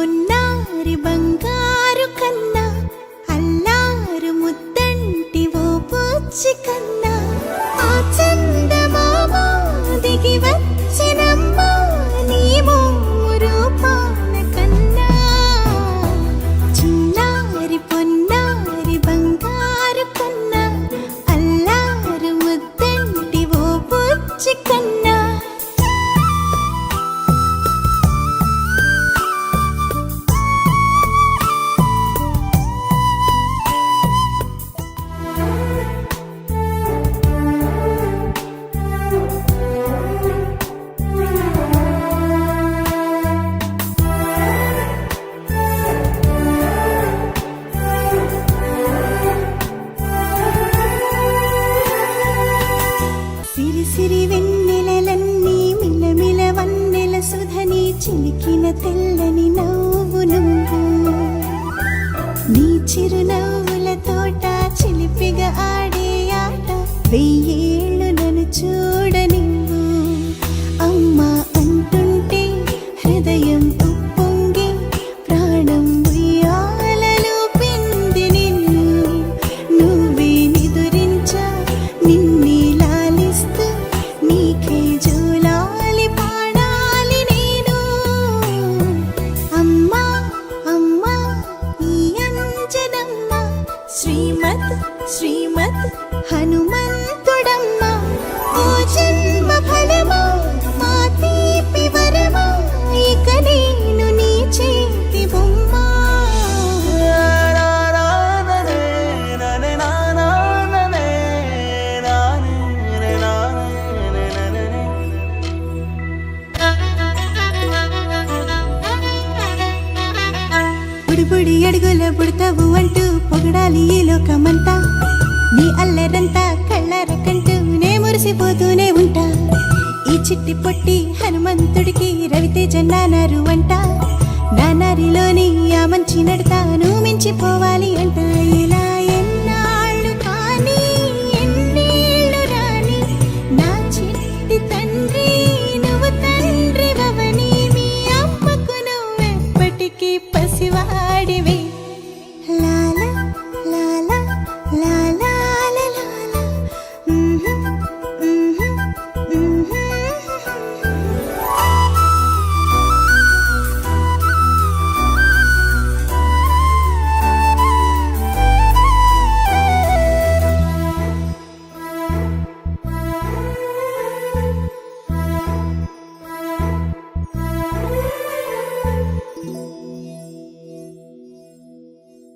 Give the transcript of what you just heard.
పొన్నారి బంగారు కన్నా అల్లారు ముద్దంటి ఓ బుచ్చి కన్నా ఆ చందమామ దిగి వచ్చినమ్మా నీ రూపాల కన్నా చిన్నారి పొన్నారి బంగారు కన్నా అల్లారు ముద్దంటి ఓ బుచ్చి కన్నా సిరి సిరి వెన్నెలలన్నీ మిలమిల వన్నెల సుధని చిలికిన తెల్లని నవ్వు నువ్వు నీ చిరునవ్వుల తోట చిలిపిగా ఆడే ఆట వెయ్యేళ్ళు నన్ను చూడనివ్వు అమ్మా అంటుంటే హృదయం ఉప్పొంగి ప్రాణం ఉయ్యాలలో పిండి నిన్ను నువ్వే నిదురించా నిన్నే లాలిస్తూ నీకే జోలాలి పాడాలి నేను అమ్మా అమ్మా ఈ అంజనమ్మ శ్రీమత్ శ్రీమత్ హనుమంతుడమ్మ ఓ జన్మ ఫలమా మా తీపి వరమా ఇక నేను నీ చేతి బొమ్మ బుడి బుడి అడుగుల బుడతావు అంటూ పొగడాలి ఈ లోకమంతా నీ అల్లరంతా కళ్ళారకంటూ నే మురిసిపోతూనే ఉంటా ఈ చిట్టి పొట్టి హనుమంతుడికి రవితేజ నానారు అంట నానారిలోని ఆ మంచి నడతాను మించిపోవా